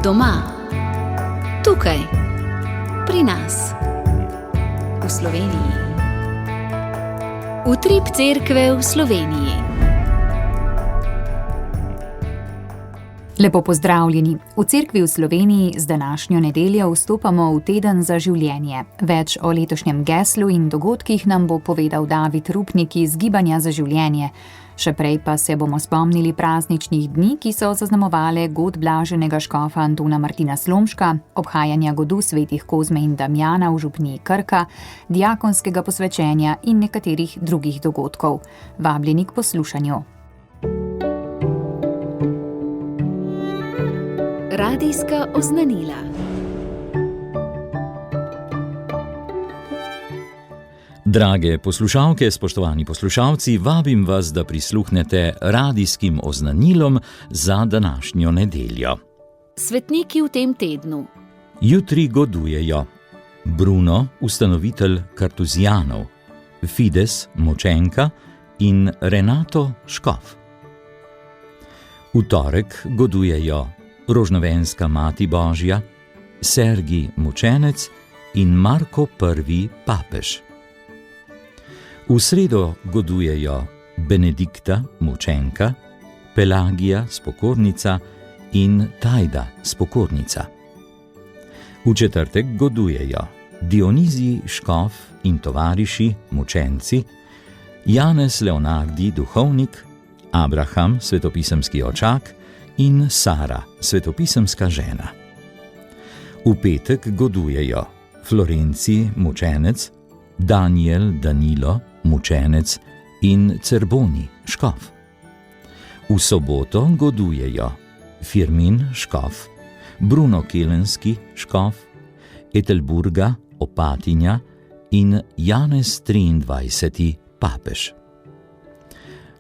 Doma, tukaj, pri nas, v Sloveniji. Utrip cerkve v Sloveniji. Lepo pozdravljeni. V cerkvi v Sloveniji z današnjo nedeljo vstopamo v teden za življenje. Več o letošnjem geslu in dogodkih nam bo povedal David Rupnik iz Gibanja za življenje. Še prej pa se bomo spomnili prazničnih dni, ki so zaznamovale god blaženega škofa Antona Martina Slomška, obhajanja godu svetih Kozme in Damjana v župniji Krka, diakonskega posvečenja in nekaterih drugih dogodkov. Vabljeni k poslušanju. Radijska oznanila. Drage poslušalke, spoštovani poslušalci, vabim vas, da prisluhnete radijskim oznanilom za današnjo nedeljo. Svetniki v tem tednu. Jutri godujejo Bruno, ustanovitelj kartuzijanov, Fides, močenka in Renato, škof. V torek godujejo Rožnovenska mati Božja, Sergij, mučenec in Marko I, papež. V sredo godujejo Benedikta, mučenka, Pelagija, spokornica in Tajda, spokornica. V četrtek godujejo Dionizij, škof in tovariši, mučenci, Janez Leonardi, duhovnik, Abraham, svetopisemski očak in Sara, svetopisemska žena. V petek godujejo Florenci, mučenec, Daniel, Danilo, mučenec in Cerboni, škof. V soboto godujejo Firmin, škof, Bruno Kelenski, škof, Etelburga, opatinja in Janez 23, papež.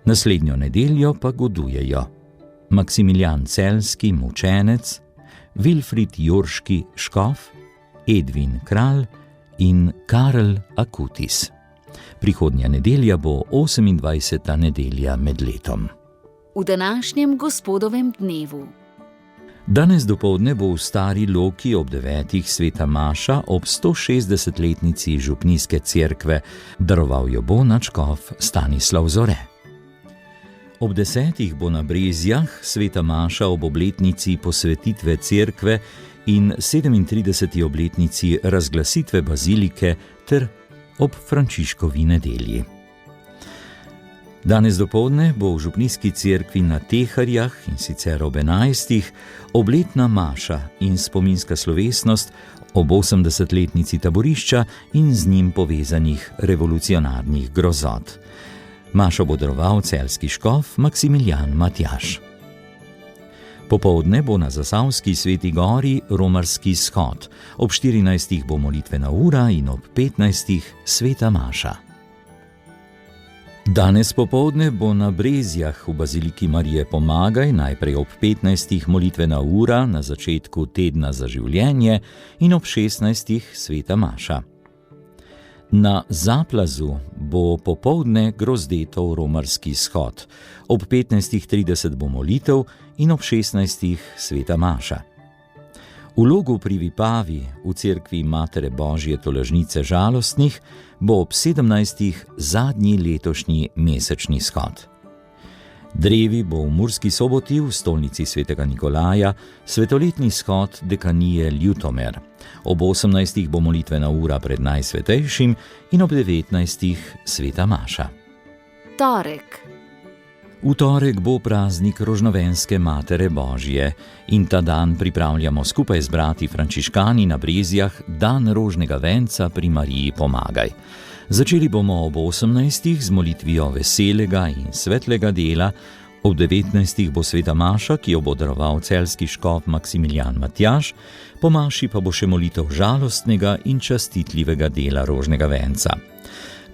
Naslednjo nedeljo pa godujejo Maksimilijan Celjski, mučenec, Wilfried Jorški, škof, Edvin Kralj in Karel Akutis. Prihodnja nedelja bo 28. nedelja med letom. V današnjem gospodovem dnevu. Danes dopoldne bo v Stari Loki ob 9. sveta maša ob 160-letnici župnijske cerkve, daroval jo bo nadškof Stanislav Zore. Ob 10. bo na Brezjah sveta maša ob obletnici posvetitve cerkve in 37. obletnici razglasitve bazilike ter ob Frančiškovi nedelji. Danes dopoldne bo v župnijski cerkvi na Teharjah, in sicer ob 11. obletna maša in spominska slovesnost ob 80-letnici taborišča in z njim povezanih revolucionarnih grozot. Mašo bo daroval celjski škof Maksimilijan Matjaž. Popoldne bo na Zasavski Sveti gori romarski shod, ob 14. bo molitvena ura in ob 15. sveta maša. Danes popoldne bo na Brezjah v baziliki Marije Pomagaj najprej ob 15. molitvena ura na začetku tedna za življenje in ob 16. sveta maša. Na Zaplazu bo popoldne Grozdetov romarski shod, ob 15.30 bo molitev in ob 16. sveta maša. V Logu pri Vipavi v cerkvi Matere Božje tolažnice žalostnih bo ob 17. zadnji letošnji mesečni shod. Drevi bo v Murski Soboti v stolnici svetega Nikolaja svetoletni shod dekanije Ljutomer. Ob 18. bo molitvena ura pred Najsvetejšim in ob 19. sveta maša. Torek. V torek bo praznik Rožnovenske matere Božje in ta dan pripravljamo skupaj z brati frančiškani na Brezjah dan rožnega venca pri Mariji Pomagaj. Začeli bomo ob 18. z molitvijo veselega in svetlega dela, ob 19. bo sveta maša, ki jo bo daroval celjski škof Maksimilijan Matjaž, po maši pa bo še molitev žalostnega in častitljivega dela rožnega venca.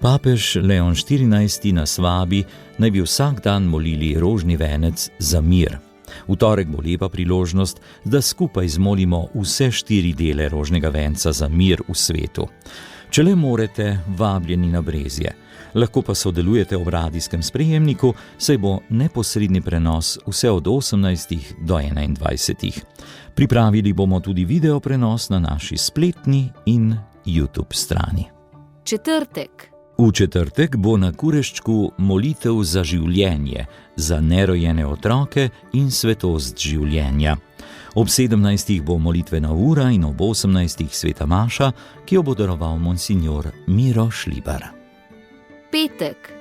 Papež Leon 14. nas vabi, naj bi vsak dan molili rožni venec za mir. V torek bo lepa priložnost, da skupaj zmolimo vse 4 dele rožnega venca za mir v svetu. Če le morete, vabljeni na Brezje. Lahko pa sodelujete v radijskem sprejemniku, saj bo neposredni prenos vse od 18. do 21. Pripravili bomo tudi video prenos na naši spletni in YouTube strani. Četrtek. V četrtek bo na Kureščku molitev za življenje, za nerojene otroke in svetost življenja. Ob 17. bo molitvena ura in ob 18. sveta maša, ki jo bo daroval monsignor Miro Šlibar. Petek.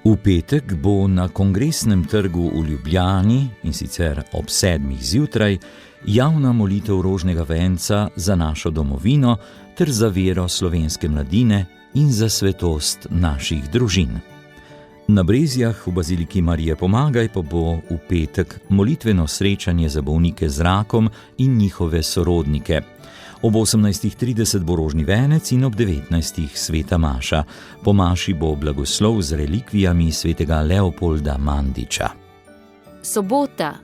V petek bo na Kongresnem trgu v Ljubljani, in sicer ob 7. zjutraj, javna molitev rožnega venca za našo domovino ter za vero slovenske mladine in za svetost naših družin. Na Brezjah v baziliki Marije Pomagaj pa bo v petek molitveno srečanje za bolnike z rakom in njihove sorodnike. Ob 18.30 bo rožni venec in ob 19. sveta maša. Po maši bo blagoslov z relikvijami svetega Leopolda Mandiča. Sobota.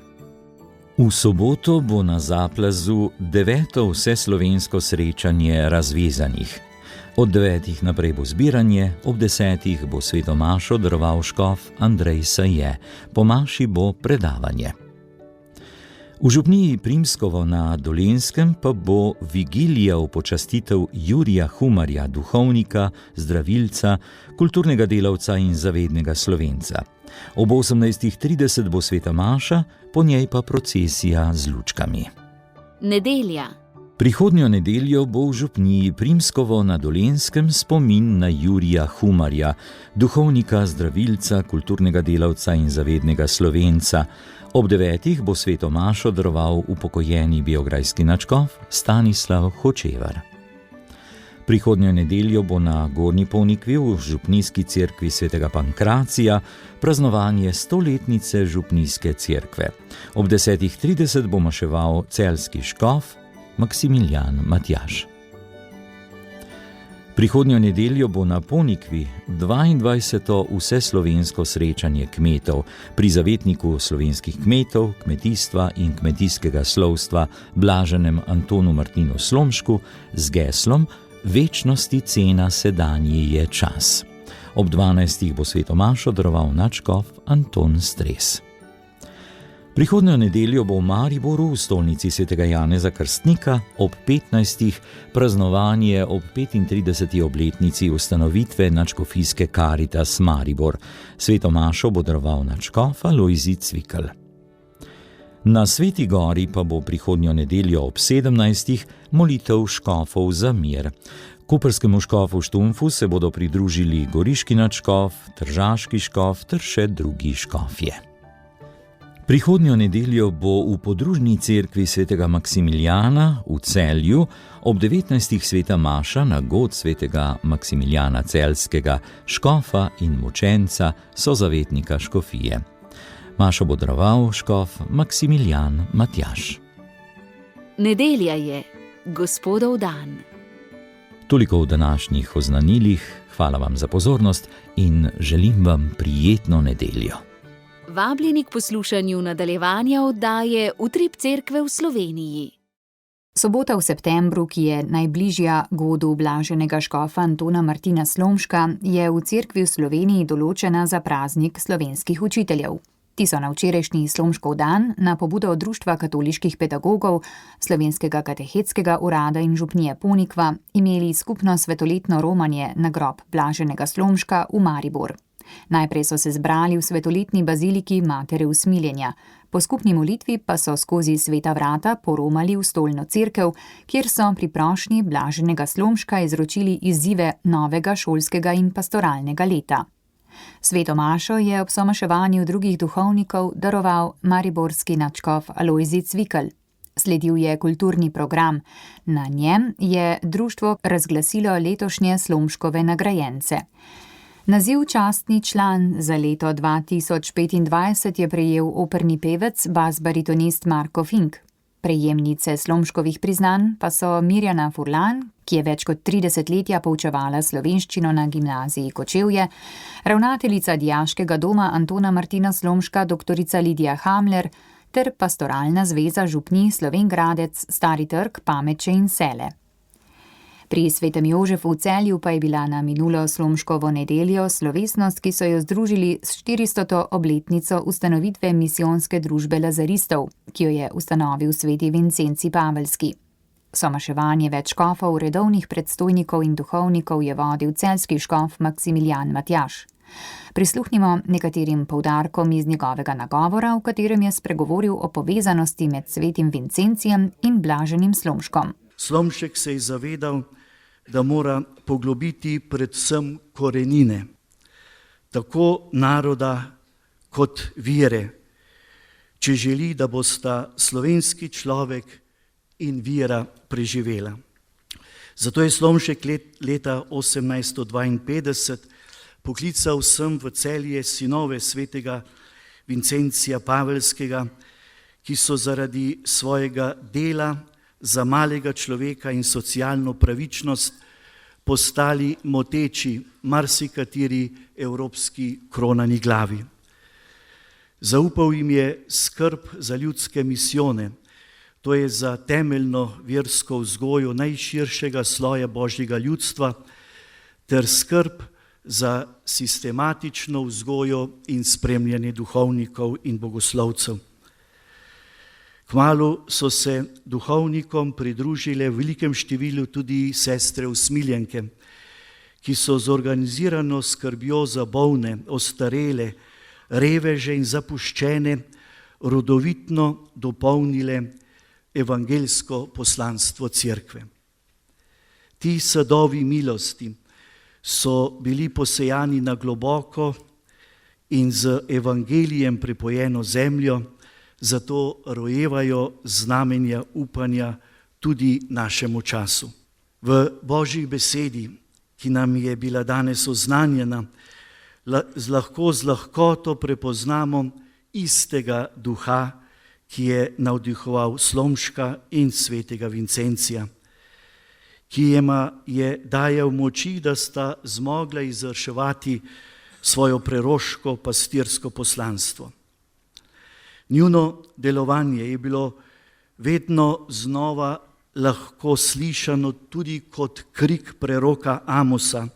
V soboto bo na Zaplazu 9. vseslovensko srečanje razvezanih. Od 9. naprej bo zbiranje, ob 10. bo sveto mašo daroval škof Andrej Saje, po maši bo predavanje. V župniji Primskovo na Dolenjskem pa bo vigilija v počastitev Jurija Humarja, duhovnika, zdravilca, kulturnega delavca in zavednega Slovenca. Ob 18.30 bo sveta maša, po njej pa procesija z lučkami. Nedelja. Prihodnjo nedeljo bo v župniji Primskovo na Dolenjskem spomin na Jurija Humarja, duhovnika, zdravilca, kulturnega delavca in zavednega Slovenca. Ob 9. bo sveto mašo daroval upokojeni beograjski nadškof Stanislav Hočevar. Prihodnjo nedeljo bo na Gornji Ponikvi v župnijski cerkvi svetega Pankracija praznovanje 100-letnice župnijske cerkve. Ob 10.30 bo maševal celjski škof Maksimilijan Matjaž. Prihodnjo nedeljo bo na Ponikvi 22. vseslovensko srečanje kmetov pri zavetniku slovenskih kmetov, kmetijstva in kmetijskega slovstva Blaženem Antonu Martinu Slomšku z geslom Večnosti cena sedanji je čas. Ob 12. bo sveto mašo daroval nadškof Anton Stres. Prihodnjo nedeljo bo v Mariboru v stolnici svetega Janeza Krstnika ob 15. praznovanje ob 35. obletnici ustanovitve nadškofijske Karitas Maribor. Sveto mašo bo daroval nadškof Alojzij Cvikl. Na Sveti gori pa bo prihodnjo nedeljo ob 17. molitev škofov za mir. Koprskemu škofu Štumfu se bodo pridružili goriški nadškof, tržaški škof ter še drugi škofje. Prihodnjo nedeljo bo v podružni cerkvi svetega Maksimiljana v Celju ob 19. sveta maša na god svetega Maksimiljana Celjskega, škofa in mučenca, sozavetnika škofije. Mašo bo daroval škof Maksimilijan Matjaž. Nedelja je, Gospodov dan. Toliko v današnjih oznanilih, hvala vam za pozornost in želim vam prijetno nedeljo. Vabljeni k poslušanju nadaljevanja oddaje Utrip cerkve v Sloveniji. Sobota v septembru, ki je najbližja godu blaženega škofa Antona Martina Slomška, je v cerkvi v Sloveniji določena za praznik slovenskih učiteljev. Ti so na včerajšnji Slomškov dan na pobudo Društva katoliških pedagogov, Slovenskega katehetskega urada in župnije Ponikva imeli skupno svetoletno romanje na grob blaženega Slomška v Maribor. Najprej so se zbrali v svetoletni baziliki Matere usmiljenja, po skupni molitvi pa so skozi sveta vrata poromali v stolno cerkev, kjer so pri prošnji blaženega Slomška izročili izzive novega šolskega in pastoralnega leta. Sveto mašo je ob somaševanju drugih duhovnikov daroval mariborski nadškof Alojzij Cvikl. Sledil je kulturni program. Na njem je društvo razglasilo letošnje Slomškove nagrajence. Naziv častni član za leto 2025 je prejel operni pevec, bas-baritonist Marko Fink. Prejemnice Slomškovih priznanj pa so Mirjana Furlan, ki je več kot 30 letja poučevala slovenščino na gimnaziji Kočevje, ravnateljica dijaškega doma Antona Martina Slomška, doktorica Lidija Hamler, ter Pastoralna zveza župnij Slovenj Gradec, Stari trg, Pameče in Sele. Pri Svetem Jožefu v Celju pa je bila na minulo Slomškovo nedeljo slovesnost, ki so jo združili s 400. obletnico ustanovitve misijonske družbe lazaristov, ki jo je ustanovil sveti Vincenci Paveljski. Somaševanje več škofov, redovnih predstojnikov in duhovnikov je vodil celjski škof Maksimilijan Matjaž. Prisluhnimo nekaterim poudarkom iz njegovega nagovora, v katerem je spregovoril o povezanosti med svetim Vincencijem in blaženim Slomškom. Slomšek se je zavedal, da mora poglobiti predvsem korenine, tako naroda kot vere, če želi, da bosta slovenski človek in vera preživela. Zato je Slomšek leta 1852 poklical sem v Celje sinove svetega Vincencija Paveljskega, ki so zaradi svojega dela za malega človeka in socialno pravičnost postali moteči marsikateri evropski kronani glavi. Zaupal jim je skrb za ljudske misijone, to je za temeljno versko vzgojo najširšega sloja božjega ljudstva, ter skrb za sistematično vzgojo in spremljanje duhovnikov in bogoslovcev. Kmalu so se duhovnikom pridružile v velikem številu tudi sestre usmiljenke, ki so z organizirano skrbjo za bolne, ostarele, reveže in zapuščene rodovitno dopolnile evangeljsko poslanstvo cerkve. Ti sadovi milosti so bili posejani na globoko in z evangelijem prepojeno zemljo, zato rojevajo znamenja upanja tudi našemu času. V Božji besedi, ki nam je bila danes oznanjena, lahko z lahkoto prepoznamo istega duha, ki je navdihoval Slomška in svetega Vincencija, ki jima je dajal moči, da sta zmogla izvrševati svojo preroško pastirsko poslanstvo. Njuno delovanje je bilo vedno znova lahko slišano tudi kot krik preroka Amosa,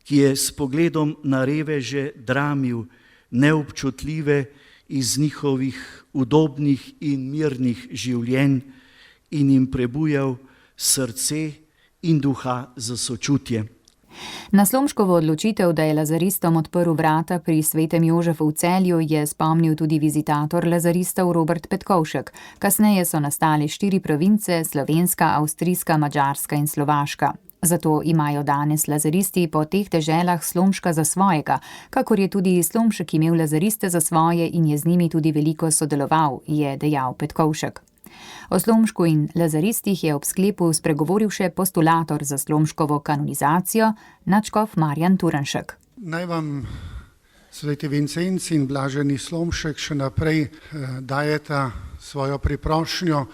ki je s pogledom na reveže dramil neobčutljive iz njihovih udobnih in mirnih življenj in jim prebujal srce in duha za sočutje. Na Slomškovo odločitev, da je lazaristom odprl vrata pri Svetem Jožefu v Celju, je spomnil tudi vizitator lazaristov Robert Petkovšek. Kasneje so nastale 4 province: Slovenska, Avstrijska, Madžarska in Slovaška. Zato imajo danes lazaristi po teh deželah Slomška za svojega, kakor je tudi Slomšek imel lazariste za svoje in je z njimi tudi veliko sodeloval, je dejal Petkovšek. O Slomšku in lazaristih je ob sklepu spregovoril še postulator za Slomškovo kanonizacijo, nadškof Marjan Turnšek. Naj vam sveti Vincenci in blaženi Slomšek še naprej dajeta svojo priprošnjo,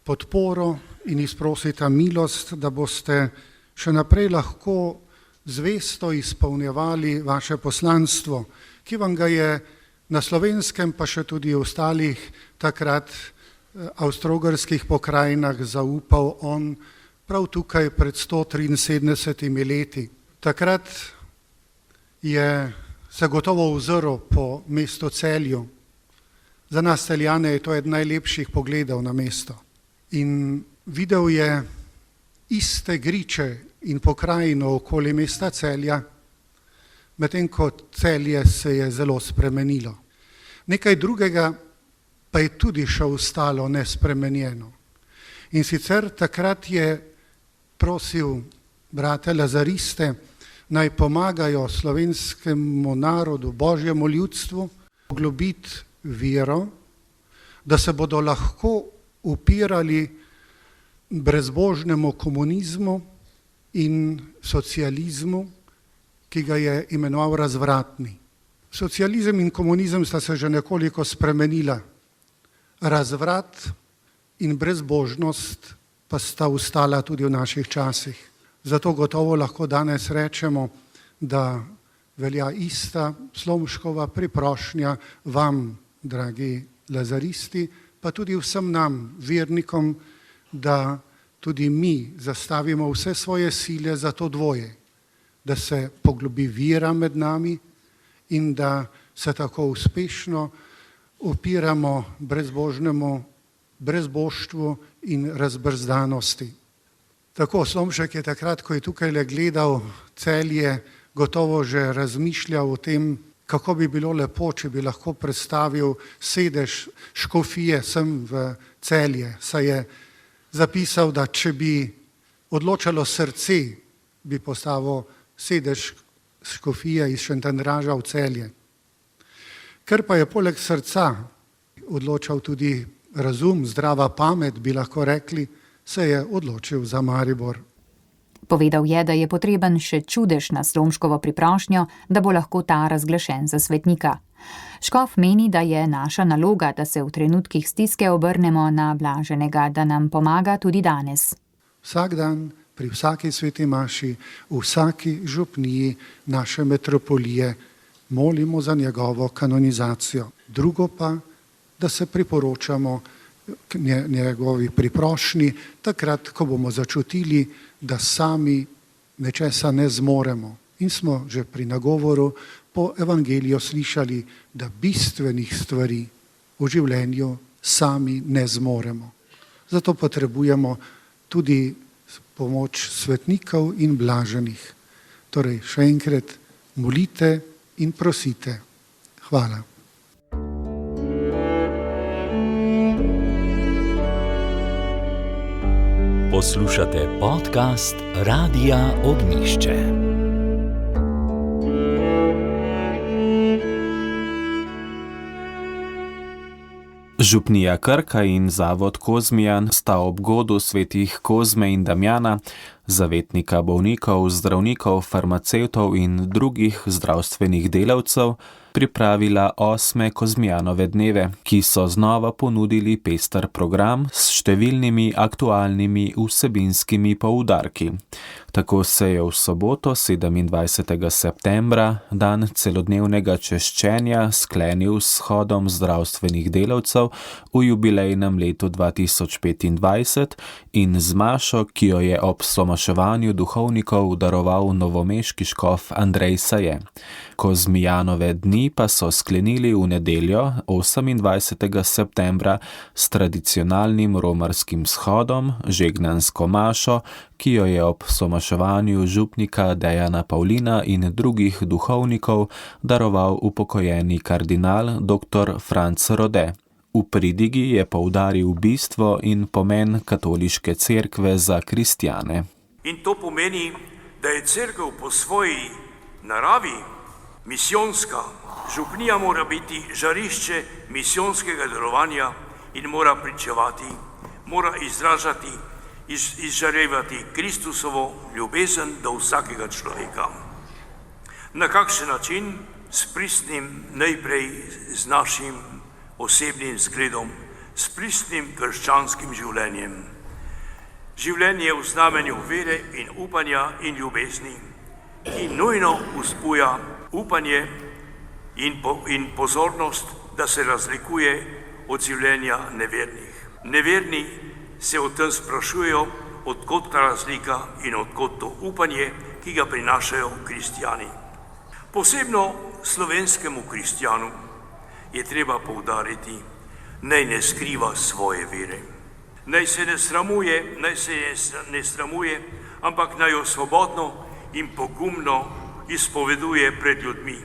podporo in izprosita milost, da boste še naprej lahko zvesto izpolnjevali vaše poslanstvo, ki vam ga je na Slovenskem pa še tudi ostalih takrat avstro-ogrskih pokrajinah zaupal on prav tukaj pred 173 leti. Takrat je se gotovo ozrl po mestu Celju. Za nas Celjane je to eden najlepših pogledov na mesto. In videl je iste griče in pokrajino okoli mesta Celja, medtem ko Celje se je zelo spremenilo. Nekaj drugega pa je tudi še ostalo nespremenjeno. In sicer takrat je prosil brate lazariste, naj pomagajo slovenskemu narodu, božjemu ljudstvu, poglobiti vero, da se bodo lahko upirali brezbožnemu komunizmu in socializmu, ki ga je imenoval razvratni. Socializem in komunizem sta se že nekoliko spremenila. Razvrat in brezbožnost pa sta ostala tudi v naših časih. Zato gotovo lahko danes rečemo, da velja ista Slomškova priprošnja vam, dragi lazaristi, pa tudi vsem nam, vernikom, da tudi mi zastavimo vse svoje sile za to dvoje, da se poglobi vera med nami in da se tako uspešno upiramo brezboštvu in razbrzdanosti. Tako Slomšek je takrat, ko je tukaj gledal Celje, gotovo že razmišljal o tem, kako bi bilo lepo, če bi lahko predstavil sedež škofije sem v Celje. Saj je zapisal, da če bi odločalo srce, bi postavil sedež škofije iz Šentandrža v Celje. Ker pa je poleg srca odločal tudi razum, zdrava pamet, bi lahko rekli, se je odločil za Maribor. Povedal je, da je potreben še čudež na Slomškovo priprošnjo, da bo lahko ta razglašen za svetnika. Škof meni, da je naša naloga, da se v trenutkih stiske obrnemo na blaženega, da nam pomaga tudi danes. Vsak dan, pri vsaki sveti maši, v vsaki župniji naše metropolije molimo za njegovo kanonizacijo. Drugo pa, da se priporočamo k njegovi priprošnji, takrat, ko bomo začutili, da sami nečesa ne zmoremo. In smo že pri nagovoru po evangeliju slišali, da bistvenih stvari v življenju sami ne zmoremo. Zato potrebujemo tudi pomoč svetnikov in blaženih. Torej, še enkrat, molite in prosite. Hvala. Poslušate podcast Radia Ognjišče. Župnija Krka in zavod Kozmijan sta ob godu svetih Kozme in Damjana, zavetnika bolnikov, zdravnikov, farmacevtov in drugih zdravstvenih delavcev, pripravila 8. Kozmijanove dneve, ki so znova ponudili pester program s številnimi aktualnimi vsebinskimi poudarki. Tako se je v soboto 27. septembra, dan celodnevnega češčenja, sklenil s shodom zdravstvenih delavcev v jubilejnem letu 2025 in z mašo, ki jo je ob somaševanju duhovnikov daroval novomeški škof Andrej Saje. Kozmijanove dni pa so sklenili v nedeljo 28. septembra s tradicionalnim romarskim shodom, žegnansko mašo, ki jo je ob somaševanju župnika Dejana Pavlina in drugih duhovnikov daroval upokojeni kardinal dr. Franc Rode. V pridigi je poudaril bistvo in pomen katoliške cerkve za kristjane. In to pomeni, da je cerkev po svoji naravi misijonska. Župnija mora biti žarišče misijonskega delovanja in mora pričevati, mora izražati, izžarevati Kristusovo ljubezen do vsakega človeka. Na kakšen način? S pristnim, najprej z našim osebnim zgledom, s pristnim krščanskim življenjem. Življenje v znamenju vere in upanja in ljubezni, ki nujno vzbuja upanje in pozornost, da se razlikuje od življenja nevernih. Neverni se o tem sprašujejo, odkot ta razlika in odkot to upanje, ki ga prinašajo kristjani. Posebno slovenskemu kristjanu je treba poudariti, naj ne skriva svoje vere. Naj se ne sramuje, ampak naj jo svobodno in pogumno izpoveduje pred ljudmi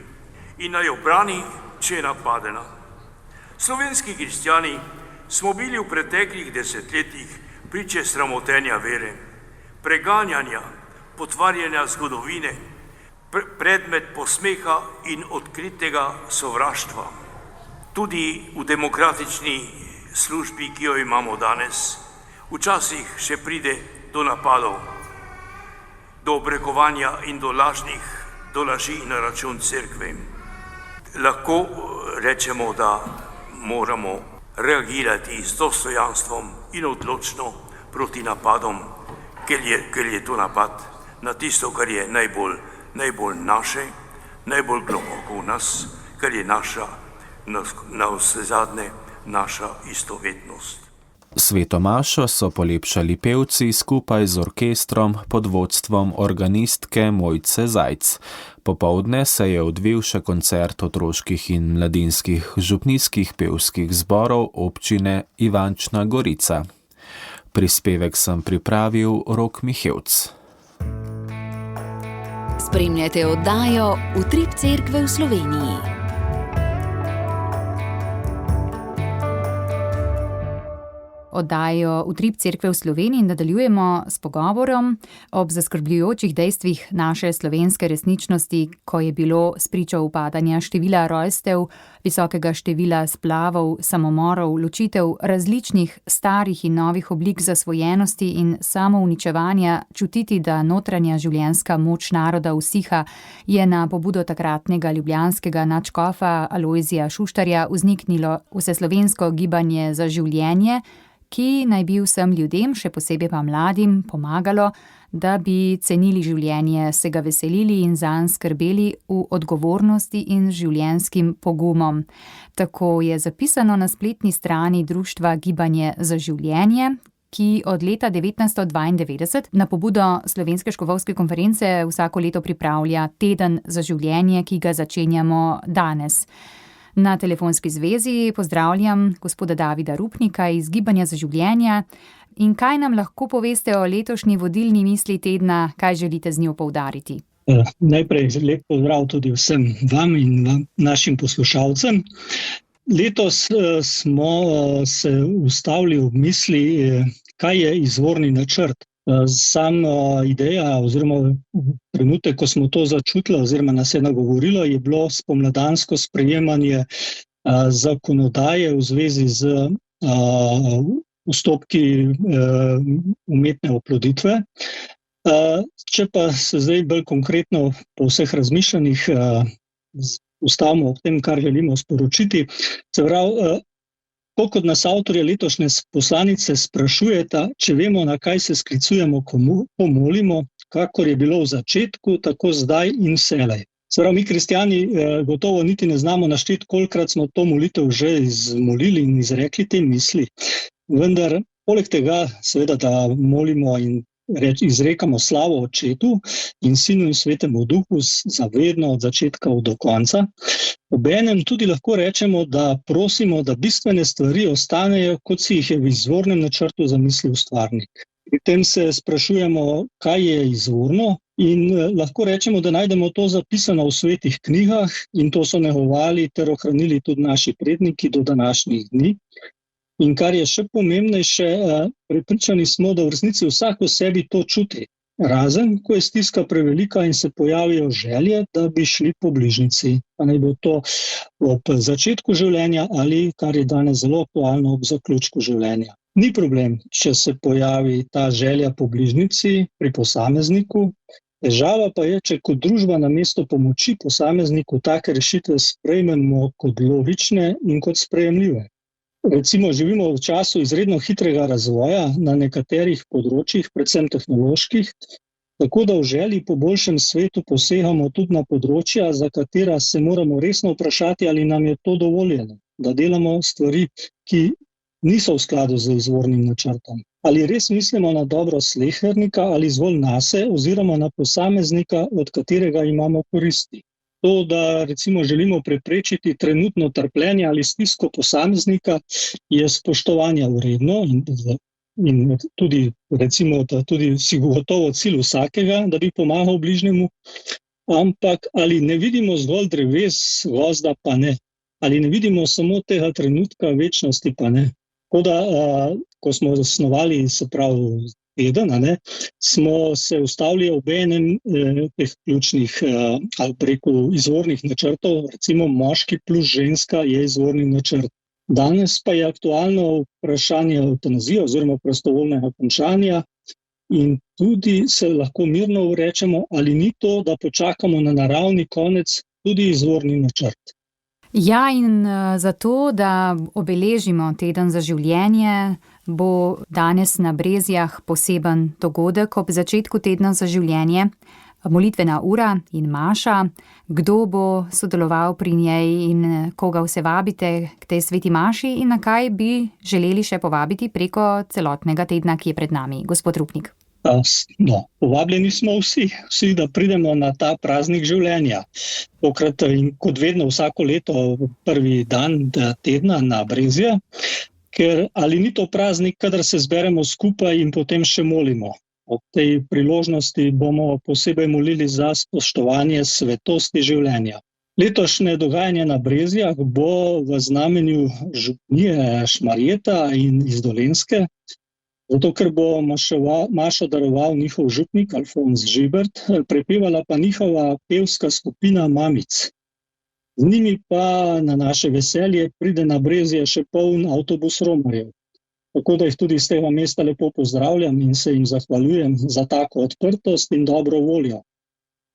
in naj jo brani, če je napadena. Slovenski kristjani smo bili v preteklih desetletjih priče sramotenja vere, preganjanja, potvarjanja zgodovine, predmet posmeha in odkritega sovraštva. Tudi v demokratični službi, ki jo imamo danes, včasih še pride do napadov, do obrekovanja in do laži na račun cerkve. Lahko rečemo, da moramo reagirati z dostojanstvom in odločno proti napadom, ker je to napad na tisto, kar je najbolj naše, najbolj globoko v nas, kar je naša na vse zadnje naša istovetnost. Sveto mašo so polepšali pevci skupaj z orkestrom pod vodstvom organistke Mojce Zajc. Popoldne se je odvil še koncert otroških in mladinskih župnijskih pevskih zborov občine Ivančna Gorica. Prispevek sem pripravil Rok Mihevc. Spremljate oddajo Utrip Cerkve v Sloveniji. Oddajo Utrip Cerkve v Sloveniji nadaljujemo s pogovorom ob zaskrbljujočih dejstvih naše slovenske resničnosti, ko je bilo spričo upadanja števila rojstev, visokega števila splavov, samomorov, ločitev različnih starih in novih oblik zasvojenosti in samouničevanja čutiti, da notranja življenjska moč naroda usiha, je na pobudo takratnega ljubljanskega nadškofa Alojzija Šuštarja vzniknilo vseslovensko gibanje za življenje, ki naj bi vsem ljudem, še posebej pa mladim, pomagalo, da bi cenili življenje, se ga veselili in zanj skrbeli v odgovornosti in življenjskim pogumom. Tako je zapisano na spletni strani Društva Gibanje za življenje, ki od leta 1992 na pobudo Slovenske škofovske konference vsako leto pripravlja Teden za življenje, ki ga začenjamo danes. Na telefonski zvezi pozdravljam gospoda Davida Rupnika iz Gibanja za življenje. In kaj nam lahko poveste o letošnji vodilni misli tedna, kaj želite z njo poudariti? Najprej lep pozdrav tudi vsem vam in našim poslušalcem. Letos smo se ustavili v misli, kaj je izvorni načrt. Sama ideja oziroma trenutek, ko smo to začutili oziroma nas je nagovorilo, je bilo spomladansko sprejemanje zakonodaje v zvezi z postopki umetne oploditve. Če pa se zdaj bolj konkretno po vseh razmišljanjih ustavimo ob tem, kar želimo sporočiti, se pravi, kot nas avtorja letošnje poslanice sprašujeta, če vemo, na kaj se sklicujemo, ko molimo, kakor je bilo v začetku, tako zdaj in vselej. Se pravi, mi kristjani gotovo niti ne znamo našteti, kolikrat smo to molitev že izmolili in izrekli te misli. Vendar, poleg tega, seveda, da molimo in izrekamo slavo Očetu in Sinu in Svetemu Duhu zavedno od začetka do konca, obenem tudi lahko rečemo, da prosimo, da bistvene stvari ostanejo, kot si jih je v izvornem načrtu zamislil ustvarnik. Pri tem se sprašujemo, kaj je izvorno, in lahko rečemo, da najdemo to zapisano v svetih knjigah in to so negovali ter ohranili tudi naši predniki do današnjih dni. In kar je še pomembnejše, prepričani smo, da v resnici vsak v sebi to čuti, razen ko je stiska prevelika in se pojavijo želje, da bi šli po bližnjici. Pa naj bo to ob začetku življenja ali, kar je danes zelo aktualno, ob zaključku življenja. Ni problem, če se pojavi ta želja po bližnjici pri posamezniku. Težava pa je, če kot družba namesto pomoči posamezniku take rešitve sprejmemo kot logične in kot sprejemljive. Recimo živimo v času izredno hitrega razvoja na nekaterih področjih, predvsem tehnoloških, tako da v želji po boljšem svetu posegamo tudi na področja, za katera se moramo resno vprašati, ali nam je to dovoljeno, da delamo stvari, ki niso v skladu z izvornim načrtom. Ali res mislimo na dobro slehernika ali zgolj nase oziroma na posameznika, od katerega imamo koristi. To, da recimo želimo preprečiti trenutno trpljenje ali stisko posameznika, je spoštovanja vredno in tudi recimo, da tudi si gotovo cilj vsakega, da bi pomagal bližnjemu, ampak ali ne vidimo zgolj dreves, gozda pa ne, ali ne vidimo samo tega trenutka večnosti pa ne. Tako da, ko smo zasnovali, se pravi, teden, smo se ustavili ob enem teh ključnih ali preko izvornih načrtov, recimo moški plus ženska je izvorni načrt. Danes pa je aktualno vprašanje evtanazije oziroma prostovoljnega končanja in tudi se lahko mirno rečemo, ali ni to, da počakamo na naravni konec, tudi izvorni načrt. Ja, in zato, da obeležimo Teden za življenje, bo danes na Brezjah poseben dogodek ob začetku Tedna za življenje. Molitvena ura in maša, kdo bo sodeloval pri njej in koga vse vabite k tej sveti maši in na kaj bi želeli še povabiti preko celotnega tedna, ki je pred nami. Gospod Rupnik. Povabljeni smo vsi, da pridemo na ta praznik življenja. Tokrat in kot vedno vsako leto prvi dan tedna na Brezje, ker ali ni to praznik, kadar se zberemo skupaj in potem še molimo. Ob tej priložnosti bomo posebej molili za spoštovanje svetosti življenja. Letošnje dogajanje na Brezjah bo v znamenju župnije Šmarjeta in iz Dolenjske, zato ker bo mašo daroval njihov župnik Alfons Žibert, prepevala pa njihova pevska skupina Mamic. Z njimi pa na naše veselje pride na Brezje še poln avtobus romarjev. Tako da jih tudi iz tega mesta lepo pozdravljam in se jim zahvaljujem za tako odprtost in dobro voljo.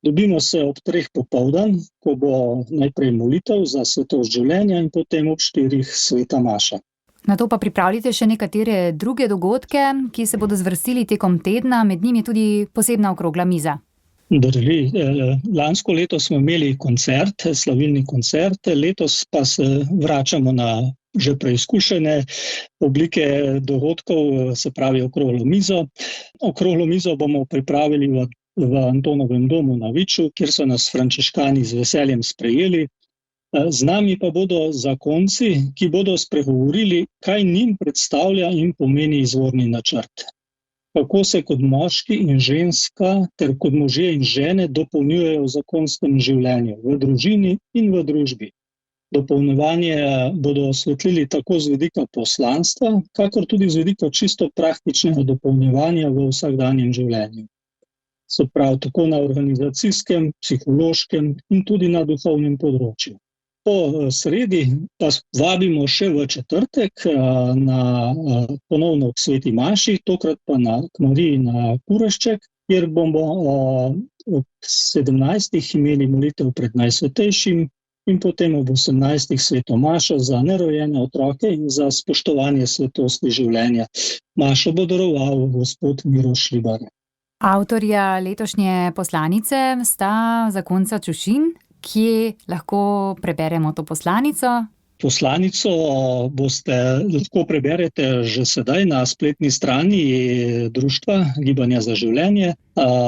Dobimo se ob 3 popoldan, ko bo najprej molitev za svetost življenja in potem ob 4 sveta maša. Na to pa pripravljate še nekatere druge dogodke, ki se bodo zvrstili tekom tedna, med njimi tudi posebna okrogla miza. Drži, lansko leto smo imeli koncert, slavilni koncert, letos pa se vračamo na že preizkušene oblike dogodkov, se pravi okroglo mizo. Okroglo mizo bomo pripravili v Antonovem domu na Viču, kjer so nas frančiškani z veseljem sprejeli. Z nami pa bodo zakonci, ki bodo spregovorili, kaj njim predstavlja in pomeni izvorni načrt. Kako se kot moški in ženska ter kot možje in žene dopolnjujejo v zakonskem življenju, v družini in v družbi. Dopolnjevanje bodo osvetlili tako z vidika poslanstva, kakor tudi z vidika čisto praktičnega dopolnjevanja v vsakdanjem življenju. Se pravi, tako na organizacijskem, psihološkem in tudi na duhovnem področju. Po sredi pa vabimo še v četrtek na ponovno k sveti maši, tokrat pa k Mariji na Kurašček, kjer bomo ob 17. imeli molitev pred Najsvetejšim in potem ob 18. sveto mašo za nerojene otroke in za spoštovanje svetosti življenja. Mašo bo daroval gospod Miro Šribar. Avtorja letošnje poslanice sta zakonca Čušin. Kje lahko preberemo to poslanico? Poslanico lahko preberete že sedaj na spletni strani Društva Gibanja za življenje.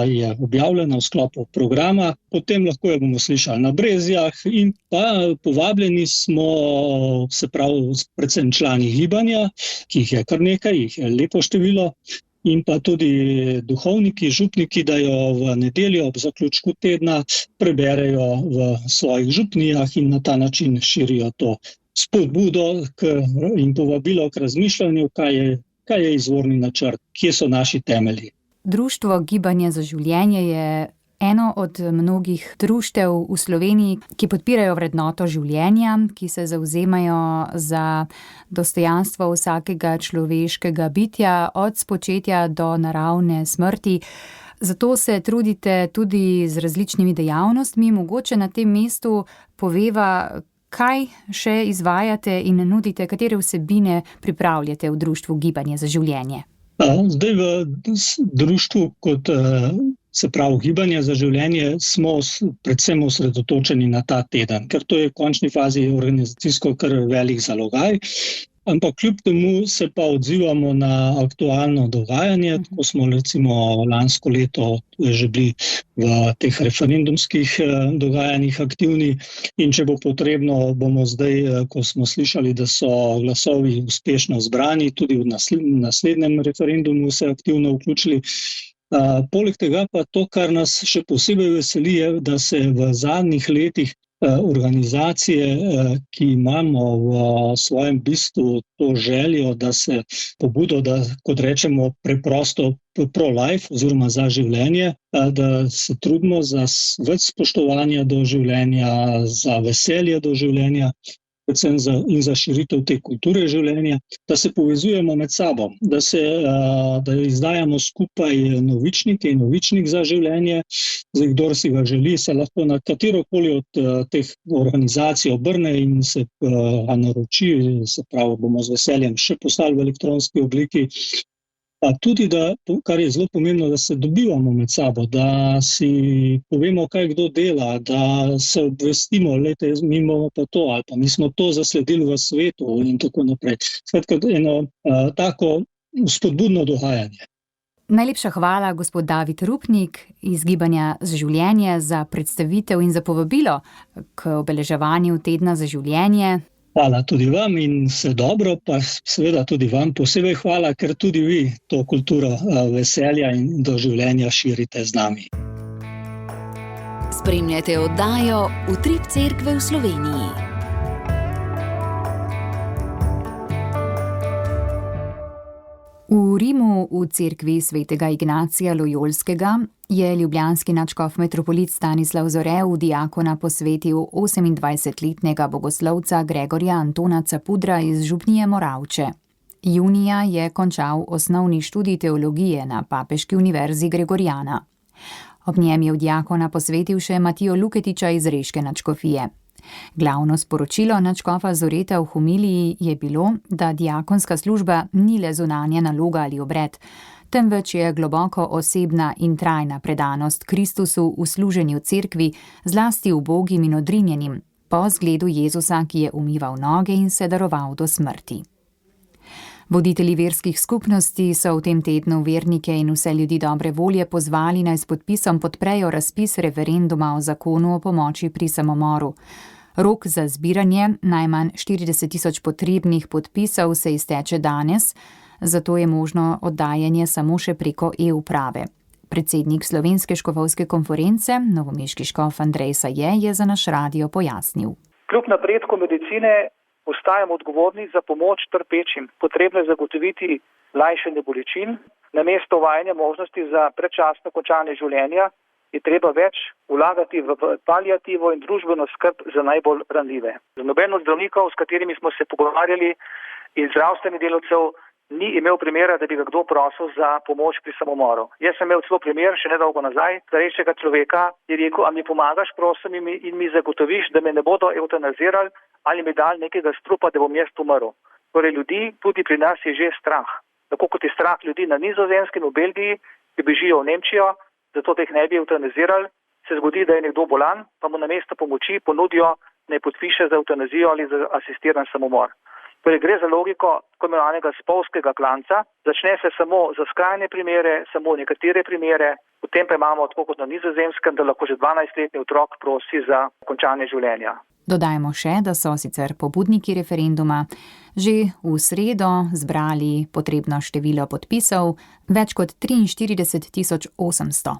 Je objavljena v sklopu programa, potem lahko jo bomo slišali na Brezjah in pa povabljeni smo, se pravi, predvsem člani gibanja, ki jih je kar nekaj, jih je lepo število, in pa tudi duhovniki, župniki, da jo v nedeljo ob zaključku tedna preberejo v svojih župnijah in na ta način širijo to spodbudo in povabilo k razmišljanju, kaj je izvorni načrt, kje so naši temelji. Društvo Gibanje za življenje je eno od mnogih društev v Sloveniji, ki podpirajo vrednoto življenja, ki se zavzemajo za dostojanstvo vsakega človeškega bitja od spočetja do naravne smrti. Zato se trudite tudi z različnimi dejavnostmi. Mogoče na tem mestu poveva, kaj še izvajate in nudite, katere vsebine pripravljate v Društvu Gibanje za življenje. Zdaj v društvu kot se pravi Gibanje za življenje smo predvsem osredotočeni na ta teden, ker to je v končni fazi organizacijsko kar velik zalogaj. Ampak kljub temu se pa odzivamo na aktualno dogajanje, tako smo recimo lansko leto že bili v teh referendumskih dogajanjih aktivni in če bo potrebno, bomo zdaj, ko smo slišali, da so glasovi uspešno zbrani, tudi v naslednjem referendumu se aktivno vključili. Poleg tega pa to, kar nas še posebej veseli, je, da se v zadnjih letih organizacije, ki imamo v svojem bistvu to željo, da se pobudo, da kot rečemo preprosto pro-life oziroma za življenje, da se trudimo za več spoštovanja do življenja, za veselje do življenja, predvsem za širitev te kulture življenja, da se povezujemo med sabo, da izdajamo skupaj novičnike in novičnik za življenje. Zdaj, kdor si ga želi, se lahko na katerokoli od teh organizacij obrne in se naroči, se pravi, bomo z veseljem še poslali v elektronski obliki. Pa tudi, kar je zelo pomembno, da se dobivamo med sabo, da si povemo, kaj kdo dela, da se obvestimo, lejte, mi imamo pa to, ali pa mi smo to zasledili v svetu in tako naprej. Skratka, eno tako spodbudno dogajanje. Najlepša hvala, gospod David Rupnik iz Gibanja za življenje, za predstavitev in za povabilo k obeleževanju Tedna za življenje. Hvala tudi vam in vse dobro, pa seveda tudi vam posebej hvala, ker tudi vi to kulturo veselja in doživljenja širite z nami. Spremljate oddajo Utrip Cerkve v Sloveniji. V Rimu v cerkvi svetega Ignacija Lojolskega je ljubljanski nadškof metropolit Stanislav Zore v diakona posvetil 28-letnega bogoslovca Gregorja Antona Capudra iz župnije Moravče. Junija je končal osnovni študij teologije na Papeški univerzi Gregoriana. Ob njem je v diakona posvetil še Matijo Luketiča iz reške nadškofije. Glavno sporočilo nadškofa Zoreta v homiliji je bilo, da diakonska služba ni le zunanja naloga ali obred, temveč je globoko osebna in trajna predanost Kristusu v služenju cerkvi, zlasti ubogim in odrinjenim, po zgledu Jezusa, ki je umival noge in se daroval do smrti. Voditelji verskih skupnosti so v tem tednu vernike in vse ljudi dobre volje pozvali, naj s podpisom podprejo razpis referenduma o zakonu o pomoči pri samomoru. Rok za zbiranje najmanj 40.000 potrebnih podpisov se izteče danes, zato je možno oddajanje samo še preko e-uprave. Predsednik Slovenske škofovske konference, novomeški škof Andrej Saje, je za naš radio pojasnil. Kljub napredku medicine ostajamo odgovorni za pomoč trpečim. Potrebno je zagotoviti lajšanje bolečin. Namesto uvajanja možnosti za predčasno končanje življenja je treba več vlagati v paliativo in družbeno skrb za najbolj ranljive. Za noben od zdravnikov, s katerimi smo se pogovarjali, in zdravstvenih delavcev ni imel primera, da bi ga kdo prosil za pomoč pri samomoru. Jaz sem imel celo primer še nedolgo nazaj, starejšega človeka, je rekel, a mi pomagaš, prosim, in mi zagotoviš, da me ne bodo eutanazirali ali mi dali nekega strupa, da bom jaz umrl. Torej ljudi tudi pri nas je že strah. Tako kot je strah ljudi na Nizozemskem, v Belgiji, ki bežijo v Nemčijo, zato da jih ne bi eutanazirali, se zgodi, da je nekdo bolan, pa mu namesto pomoči ponudijo, naj podpiše za eutanazijo ali za asistiran samomor. Torej gre za logiko tako imenovanega spolskega klanca. Začne se samo za skrajne primere, samo nekatere primere, potem pa imamo, tako kot na Nizozemskem, da lahko že 12-letni otrok prosi za končanje življenja. Dodajmo še, da so sicer pobudniki referenduma že v sredo zbrali potrebno število podpisov, več kot 43.800.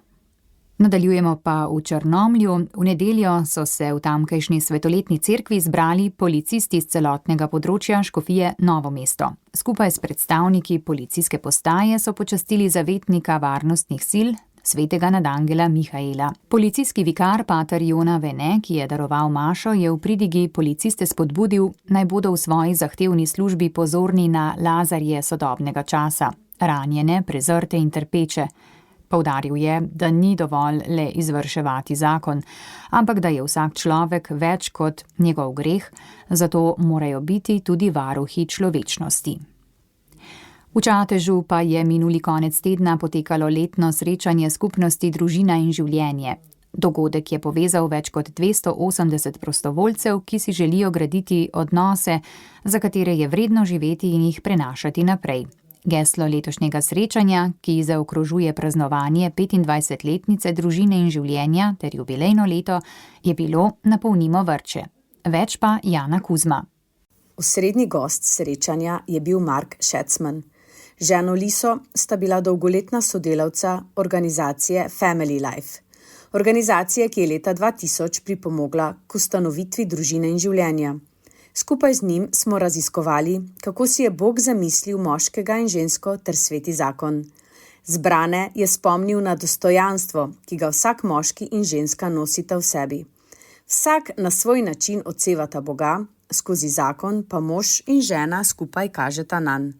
Nadaljujemo pa v Črnomlju. V nedeljo so se v tamkajšnji svetoletni cerkvi zbrali policisti z celotnega področja škofije Novo mesto. Skupaj s predstavniki policijske postaje so počastili zavetnika varnostnih sil, svetega nadangela Mihaela. Policijski vikar pater Jona Vene, ki je daroval mašo, je v pridigi policiste spodbudil, naj bodo v svoji zahtevni službi pozorni na lazarje sodobnega časa, ranjene, prezrte in trpeče. Poudaril je, da ni dovolj le izvrševati zakon, ampak da je vsak človek več kot njegov greh, zato morajo biti tudi varuhi človečnosti. V Čatežu pa je minuli konec tedna potekalo letno srečanje skupnosti Družina in življenje. Dogodek je povezal več kot 280 prostovoljcev, ki si želijo graditi odnose, za katere je vredno živeti in jih prenašati naprej. Geslo letošnjega srečanja, ki zaokrožuje praznovanje 25-letnice Družine in življenja ter jubilejno leto, je bilo Napolnimo vrče. Več pa Jana Kuzma. Osrednji gost srečanja je bil Mark Schätzman. Ženo Liso sta bila dolgoletna sodelavca organizacije Family Life. Organizacije, ki je leta 2000 pripomogla k ustanovitvi Družine in življenja. Skupaj z njim smo raziskovali, kako si je Bog zamislil moškega in žensko ter sveti zakon. Zbrane je spomnil na dostojanstvo, ki ga vsak moški in ženska nosita v sebi. Vsak na svoj način odsevata Boga, skozi zakon pa mož in žena skupaj kažeta nanj.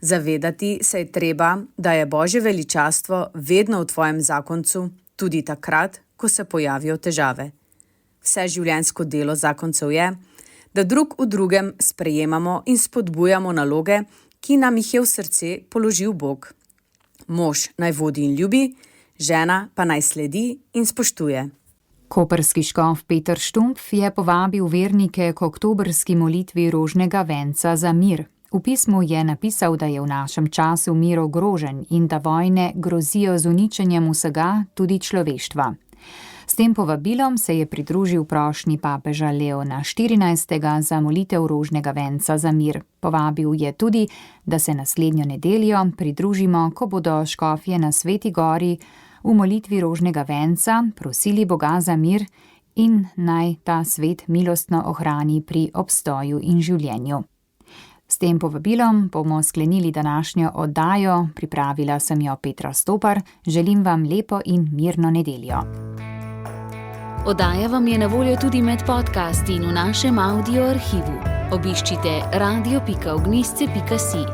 Zavedati se je treba, da je Božje veličastvo vedno v tvojem zakoncu, tudi takrat, ko se pojavijo težave. Vse življenjsko delo zakoncev je, da drug v drugem sprejemamo in spodbujamo naloge, ki nam jih je v srce položil Bog. Mož naj vodi in ljubi, žena pa naj sledi in spoštuje. Koprski škof Peter Štumpf je povabil vernike k oktobrski molitvi rožnega venca za mir. V pismu je napisal, da je v našem času mir ogrožen in da vojne grozijo z uničenjem vsega, tudi človeštva. S tem povabilom se je pridružil prošnji papeža Leona XIV. Za molitev rožnega venca za mir. Povabil je tudi, da se naslednjo nedeljo pridružimo, ko bodo škofje na Sveti gori v molitvi rožnega venca prosili Boga za mir in naj ta svet milostno ohrani pri obstoju in življenju. S tem povabilom bomo sklenili današnjo oddajo, pripravila sem jo Petra Stopar, želim vam lepo in mirno nedeljo. Oddaja vam je na voljo tudi med podcasti in v našem audio arhivu. Obiščite radio.ognisce.si.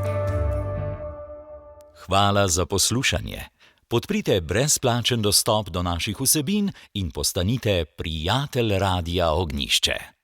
Hvala za poslušanje. Podprite brezplačen dostop do naših vsebin in postanite prijatelj Radia Ognišče.